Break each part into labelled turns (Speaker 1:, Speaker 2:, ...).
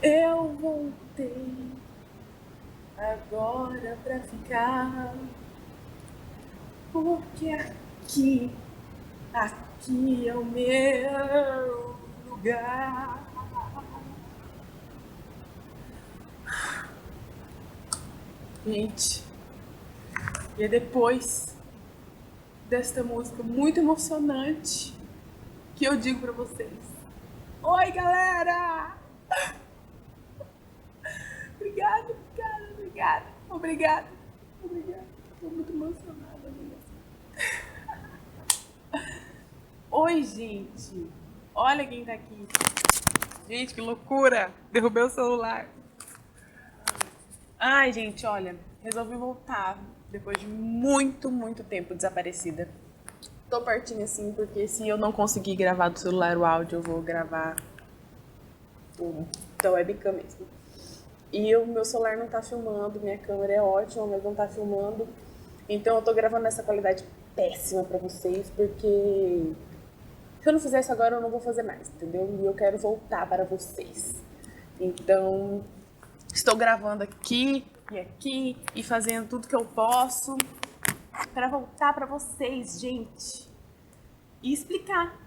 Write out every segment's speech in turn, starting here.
Speaker 1: Eu voltei agora pra ficar, porque aqui é o meu lugar. Gente, e é depois desta música muito emocionante que eu digo pra vocês: oi, galera! Obrigada, obrigada, obrigada, obrigada, obrigada. Tô muito emocionada mesmo. Oi, gente! Olha quem tá aqui. Gente, que loucura! Derrubei o celular. Ai, gente, olha, resolvi voltar depois de muito, muito tempo desaparecida. Tô partindo assim porque se eu não conseguir gravar do celular o áudio, eu vou gravar da webcam mesmo. E o meu celular não tá filmando, minha câmera é ótima, mas não tá filmando. Então eu tô gravando nessa qualidade péssima pra vocês, porque se eu não fizer isso agora, eu não vou fazer mais, entendeu? E eu quero voltar para vocês. Então, estou gravando aqui e fazendo tudo que eu posso para voltar para vocês, gente. E explicar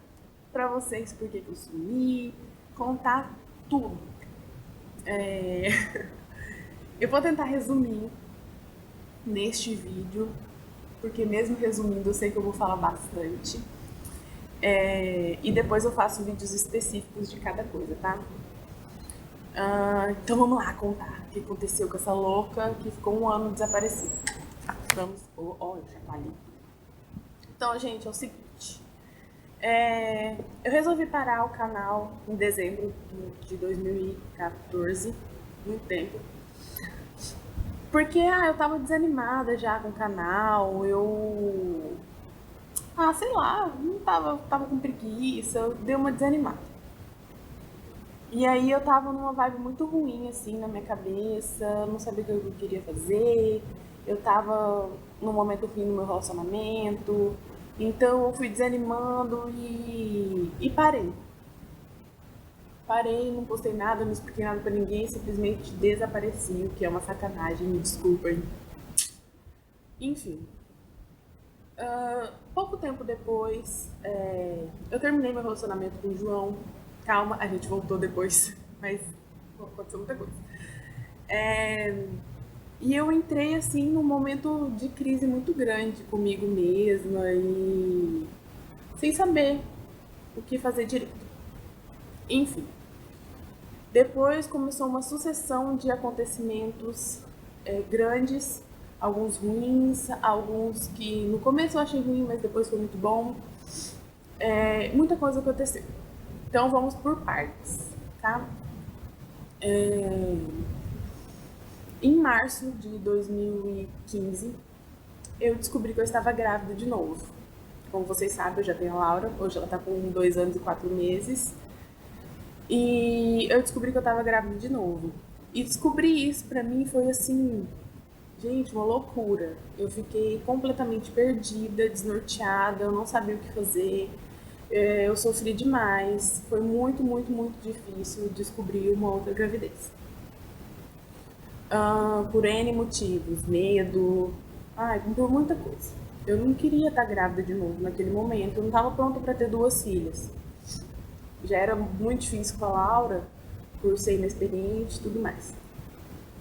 Speaker 1: para vocês por que eu sumi, contar tudo. Eu vou tentar resumir neste vídeo, porque mesmo resumindo eu sei que eu vou falar bastante. E depois eu faço vídeos específicos de cada coisa, tá? Então vamos lá contar o que aconteceu com essa louca que ficou um ano desaparecida. Vamos. Ó, já falei. Então, gente, é o seguinte. Eu resolvi parar o canal em dezembro de 2014, muito tempo. Porque eu tava desanimada já com o canal, sei lá, não tava com preguiça, eu dei uma desanimada. E aí eu tava numa vibe muito ruim, assim, na minha cabeça, não sabia o que eu queria fazer, eu tava num momento ruim no meu relacionamento, então eu fui desanimando e parei. Parei, não postei nada, não expliquei nada pra ninguém, simplesmente desapareci, o que é uma sacanagem, me desculpem. Enfim, pouco tempo depois, eu terminei meu relacionamento com o João. Calma, a gente voltou depois, mas aconteceu muita coisa. E eu entrei assim num momento de crise muito grande comigo mesma e sem saber o que fazer direito. Enfim, depois começou uma sucessão de acontecimentos grandes, alguns ruins, alguns que no começo eu achei ruim, mas depois foi muito bom. Muita coisa aconteceu. Então vamos por partes, tá? Em março de 2015, eu descobri que eu estava grávida de novo. Como vocês sabem, eu já tenho a Laura, hoje ela está com 2 anos e 4 meses. E eu descobri que eu estava grávida de novo. E descobrir isso pra mim foi assim, gente, uma loucura. Eu fiquei completamente perdida, desnorteada, eu não sabia o que fazer. Eu sofri demais. Foi muito, muito, muito difícil descobrir uma outra gravidez. Por N motivos, medo, por muita coisa. Eu não queria estar grávida de novo naquele momento, eu não estava pronta para ter 2 filhas. Já era muito difícil com a Laura, por ser inexperiente e tudo mais.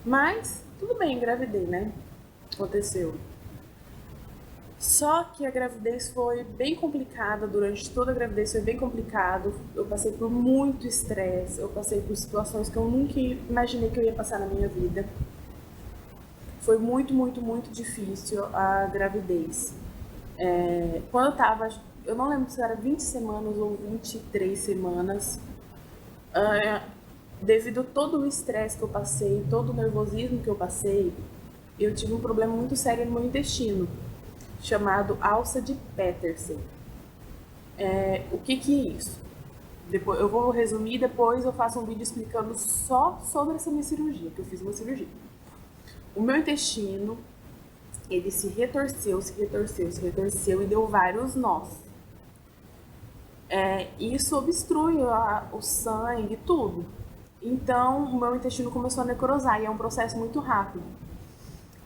Speaker 1: Mas, tudo bem, engravidei, né? Aconteceu. Só que a gravidez foi bem complicada, durante toda a gravidez foi bem complicado. Eu passei por muito estresse, eu passei por situações que eu nunca imaginei que eu ia passar na minha vida. Foi muito, muito, muito difícil a gravidez. Quando eu tava, eu não lembro se era 20 semanas ou 23 semanas, devido a todo o estresse que eu passei, todo o nervosismo que eu passei, eu tive um problema muito sério no meu intestino, chamado alça de Petersen. O que é isso? Depois, eu vou resumir, depois eu faço um vídeo explicando só sobre essa minha cirurgia, que eu fiz uma cirurgia. O meu intestino, ele se retorceu e deu vários nós. Isso obstrui o sangue, tudo. Então, o meu intestino começou a necrosar, e é um processo muito rápido.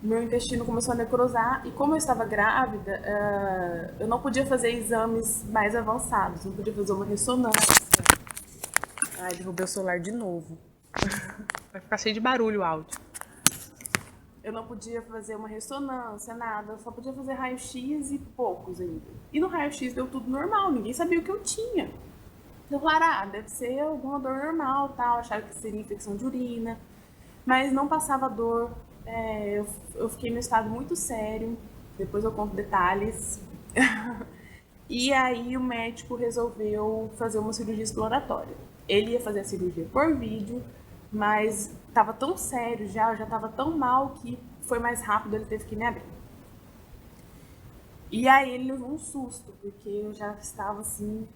Speaker 1: O meu intestino começou a necrosar, e como eu estava grávida, eu não podia fazer exames mais avançados, não podia fazer uma ressonância. Ai, derrubei o celular de novo. Vai ficar cheio de barulho o áudio. Eu não podia fazer uma ressonância, nada, só podia fazer raio-x e poucos ainda. E no raio-x deu tudo normal, ninguém sabia o que eu tinha. Eu falei, deve ser alguma dor normal, tal, achava que seria infecção de urina, mas não passava dor. Eu fiquei num estado muito sério, depois eu conto detalhes. E aí o médico resolveu fazer uma cirurgia exploratória. Ele ia fazer a cirurgia por vídeo, mas estava tão sério já, eu já estava tão mal que foi mais rápido, ele teve que me abrir. E aí ele levou um susto, porque eu já estava assim,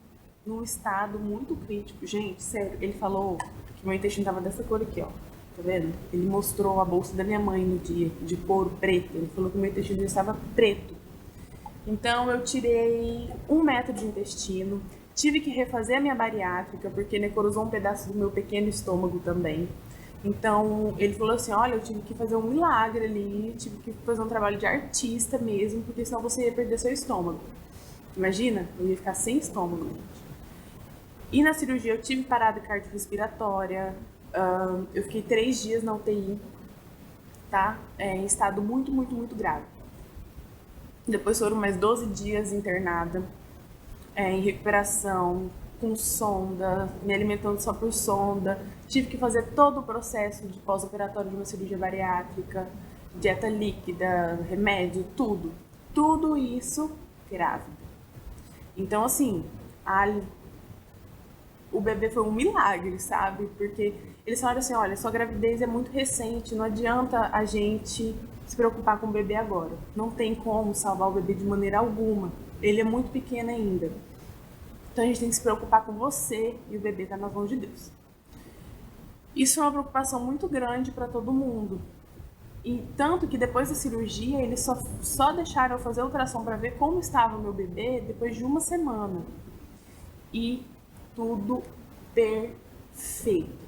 Speaker 1: num estado muito crítico. Gente, sério, ele falou que meu intestino estava dessa cor aqui, ó. Tá vendo? Ele mostrou a bolsa da minha mãe no dia, de couro preto. Ele falou que meu intestino já estava preto. Então eu tirei 1 metro de intestino, tive que refazer a minha bariátrica, porque necrosou um pedaço do meu pequeno estômago também. Então ele falou assim, olha, eu tive que fazer um milagre ali, tive que fazer um trabalho de artista mesmo, porque senão você ia perder seu estômago. Imagina, eu ia ficar sem estômago, gente. E na cirurgia eu tive parada cardiorrespiratória, eu fiquei 3 dias na UTI, tá? Em estado muito, muito, muito grave. Depois foram mais 12 dias internada, em recuperação, com sonda, me alimentando só por sonda. Tive que fazer todo o processo de pós-operatório de uma cirurgia bariátrica, dieta líquida, remédio, tudo. Tudo isso grávida. Então, assim, o bebê foi um milagre, sabe? Porque eles falaram assim, olha, sua gravidez é muito recente, não adianta a gente se preocupar com o bebê agora. Não tem como salvar o bebê de maneira alguma. Ele é muito pequeno ainda. Então a gente tem que se preocupar com você e o bebê tá nas mãos de Deus. Isso é uma preocupação muito grande para todo mundo. E tanto que depois da cirurgia, eles só deixaram eu fazer a ultrassom para ver como estava o meu bebê depois de 1 semana. E tudo perfeito.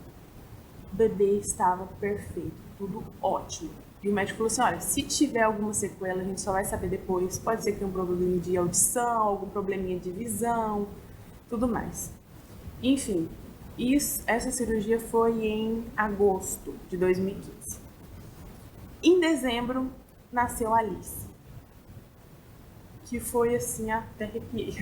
Speaker 1: O bebê estava perfeito, tudo ótimo. E o médico falou assim, olha, se tiver alguma sequela, a gente só vai saber depois. Pode ser que tenha um problema de audição, algum probleminha de visão, tudo mais. Enfim, essa cirurgia foi em agosto de 2015. Em dezembro, nasceu a Alice. Que foi assim, até arrepiei.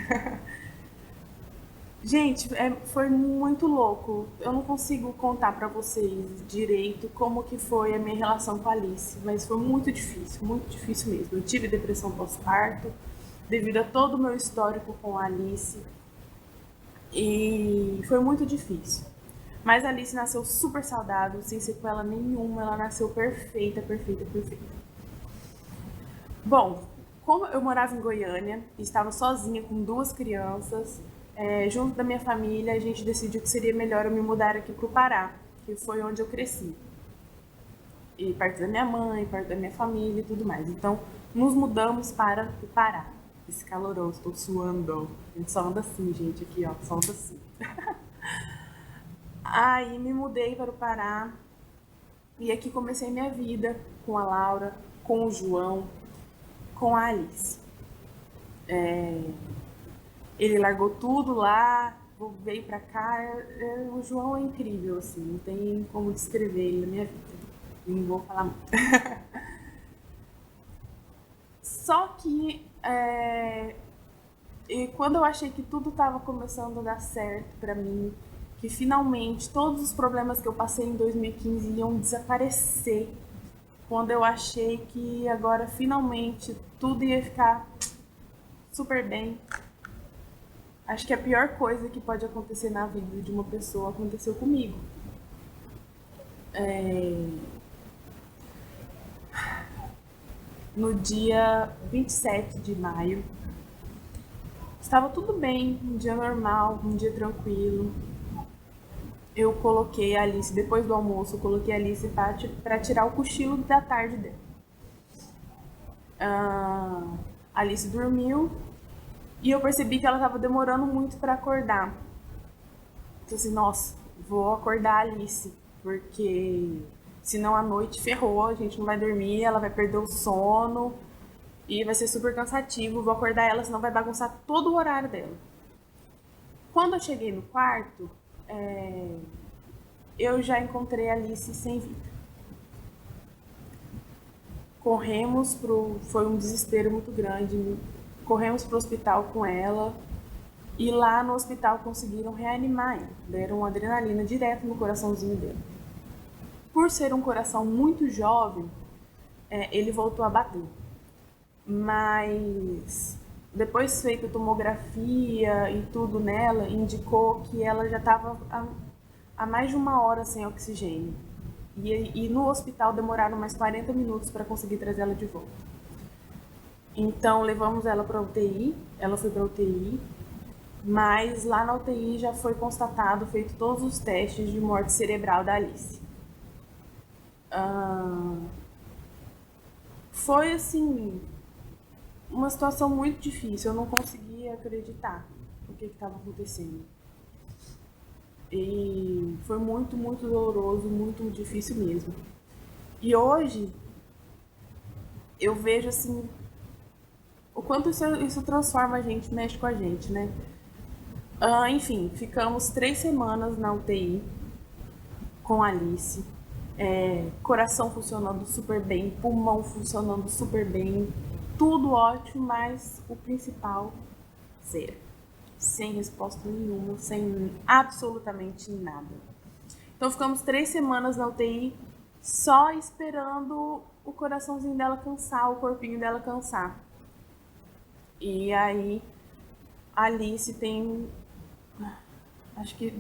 Speaker 1: Gente, foi muito louco. Eu não consigo contar pra vocês direito como que foi a minha relação com a Alice, mas foi muito difícil mesmo. Eu tive depressão pós-parto devido a todo o meu histórico com a Alice e foi muito difícil. Mas a Alice nasceu super saudável, sem sequela nenhuma, ela nasceu perfeita. Bom, como eu morava em Goiânia e estava sozinha com 2 crianças, junto da minha família, a gente decidiu que seria melhor eu me mudar aqui para o Pará, que foi onde eu cresci. E perto da minha mãe, perto da minha família e tudo mais. Então, nos mudamos para o Pará. Esse caloroso, estou suando. A gente só anda assim, gente, aqui, ó, só anda assim. Aí me mudei para o Pará e aqui comecei minha vida com a Laura, com o João, com a Alice. Ele largou tudo lá, veio pra cá. O João é incrível, assim, não tem como descrever ele na minha vida. Não vou falar muito. Só que e quando eu achei que tudo estava começando a dar certo pra mim, que finalmente todos os problemas que eu passei em 2015 iam desaparecer, quando eu achei que agora finalmente tudo ia ficar super bem, acho que a pior coisa que pode acontecer na vida de uma pessoa aconteceu comigo. No dia 27 de maio, estava tudo bem, um dia normal, um dia tranquilo. Eu coloquei a Alice, depois do almoço, eu coloquei a Alice para tirar o cochilo da tarde dela. A Alice dormiu e eu percebi que ela estava demorando muito para acordar. Então, assim, nossa, vou acordar a Alice. porque senão à noite ferrou, a gente não vai dormir, ela vai perder o sono e vai ser super cansativo. Vou acordar ela, senão vai bagunçar todo o horário dela. Quando eu cheguei no quarto, eu já encontrei a Alice sem vida. Foi um desespero muito grande, corremos pro hospital com ela e lá no hospital conseguiram reanimar ela, deram adrenalina direto no coraçãozinho dela. Por ser um coração muito jovem, ele voltou a bater, mas depois feita tomografia e tudo nela, indicou que ela já estava há mais de 1 hora sem oxigênio. E no hospital demoraram mais 40 minutos para conseguir trazer ela de volta. Então levamos ela para UTI, ela foi para UTI, mas lá na UTI já foi constatado, feito todos os testes de morte cerebral da Alice. Foi assim, uma situação muito difícil, eu não conseguia acreditar o que estava acontecendo. E foi muito, muito doloroso, muito difícil mesmo. E hoje eu vejo assim o quanto isso transforma a gente, mexe com a gente, né? Enfim, ficamos 3 semanas na UTI com a Alice. Coração funcionando super bem, pulmão funcionando super bem, tudo ótimo, mas o principal, zero. Sem resposta nenhuma, sem absolutamente nada. Então ficamos 3 semanas na UTI só esperando o coraçãozinho dela cansar, o corpinho dela cansar. E aí a Alice tem, acho que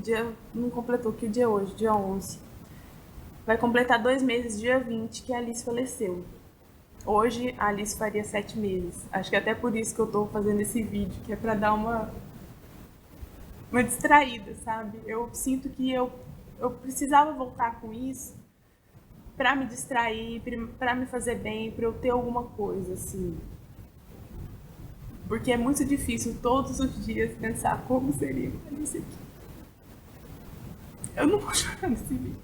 Speaker 1: não completou, que dia é hoje? Dia 11. Vai completar 2 meses, dia 20, que a Alice faleceu. Hoje a Alice faria 7 meses. Acho que até por isso que eu tô fazendo esse vídeo, que é pra dar uma distraída, sabe? Eu sinto que eu precisava voltar com isso pra me distrair, pra me fazer bem, pra eu ter alguma coisa, assim. Porque é muito difícil todos os dias pensar como seria isso aqui. Eu não vou chorar nesse vídeo.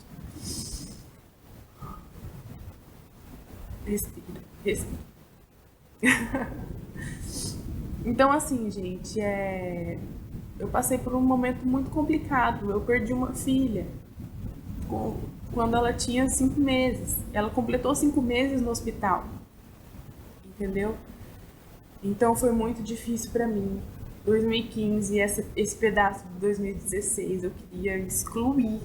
Speaker 1: Respira, respira. Então, assim, gente, eu passei por um momento muito complicado. Eu perdi uma filha quando ela tinha 5 meses. Ela completou 5 meses no hospital, entendeu? Então foi muito difícil para mim. 2015, esse pedaço de 2016 eu queria excluir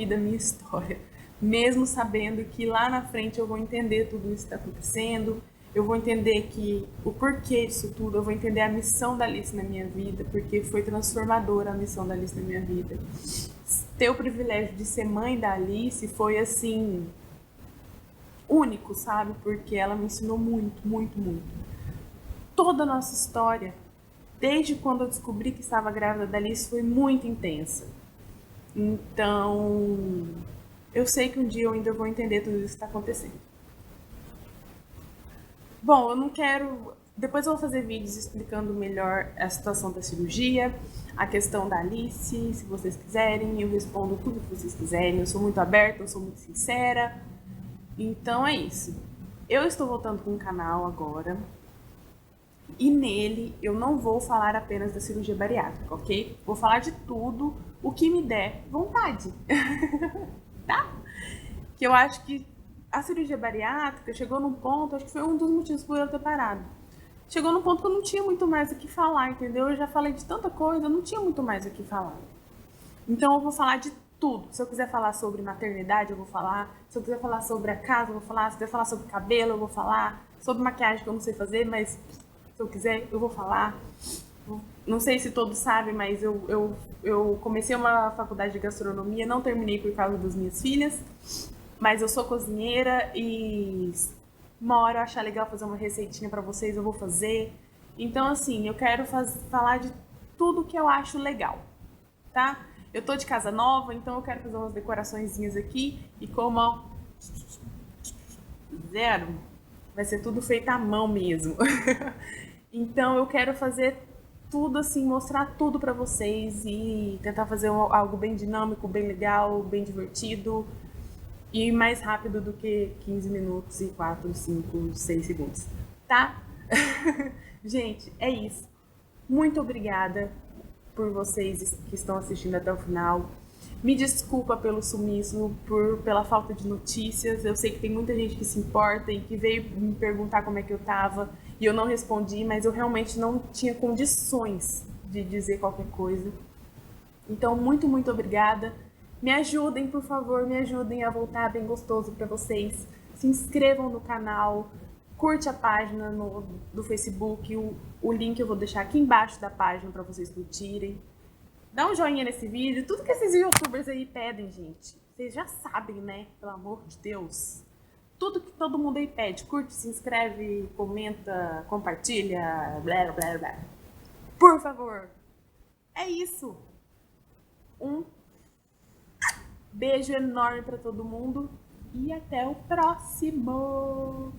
Speaker 1: da minha história, mesmo sabendo que lá na frente eu vou entender tudo isso que está acontecendo, eu vou entender que o porquê disso tudo, eu vou entender a missão da Alice na minha vida, porque foi transformadora a missão da Alice na minha vida. Ter o privilégio de ser mãe da Alice foi assim, único, sabe? Porque ela me ensinou muito, muito, muito. Toda a nossa história, desde quando eu descobri que estava grávida da Alice, foi muito intensa. Então, eu sei que um dia eu ainda vou entender tudo isso que está acontecendo. Bom, eu não quero... Depois eu vou fazer vídeos explicando melhor a situação da cirurgia, a questão da Alice, se vocês quiserem, eu respondo tudo que vocês quiserem. Eu sou muito aberta, eu sou muito sincera. Então é isso. Eu estou voltando com um canal agora. E nele eu não vou falar apenas da cirurgia bariátrica, ok? Vou falar de tudo o que me der vontade, tá? Que eu acho que a cirurgia bariátrica chegou num ponto, acho que foi um dos motivos por eu ter parado. Chegou num ponto que eu não tinha muito mais o que falar, entendeu? Eu já falei de tanta coisa, eu não tinha muito mais o que falar. Então eu vou falar de tudo. Se eu quiser falar sobre maternidade, eu vou falar. Se eu quiser falar sobre a casa, eu vou falar. Se eu quiser falar sobre cabelo, eu vou falar. Sobre maquiagem, que eu não sei fazer, mas... se eu quiser, eu vou falar. Não sei se todos sabem, mas eu comecei uma faculdade de gastronomia, não terminei por causa das minhas filhas, mas eu sou cozinheira e uma hora eu achar legal fazer uma receitinha pra vocês, eu vou fazer. Então, assim, eu quero falar de tudo que eu acho legal, tá? Eu tô de casa nova, então eu quero fazer umas decoraçõezinhas aqui e como, ó, zero, vai ser tudo feito à mão mesmo. Então eu quero fazer tudo assim, mostrar tudo pra vocês e tentar fazer algo bem dinâmico, bem legal, bem divertido e mais rápido do que 15 minutos e 4, 5, 6 segundos, tá? Gente, é isso. Muito obrigada por vocês que estão assistindo até o final. Me desculpa pelo sumiço, pela falta de notícias. Eu sei que tem muita gente que se importa e que veio me perguntar como é que eu tava e eu não respondi, mas eu realmente não tinha condições de dizer qualquer coisa. Então, muito, muito obrigada. Me ajudem, por favor, me ajudem a voltar bem gostoso para vocês. Se inscrevam no canal, curte a página do Facebook, o link eu vou deixar aqui embaixo da página para vocês curtirem. Dá um joinha nesse vídeo, tudo que esses youtubers aí pedem, gente. Vocês já sabem, né? Pelo amor de Deus. Tudo que todo mundo aí pede. Curte, se inscreve, comenta, compartilha, blá, blá, blá. Por favor. É isso. Um beijo enorme pra todo mundo e até o próximo.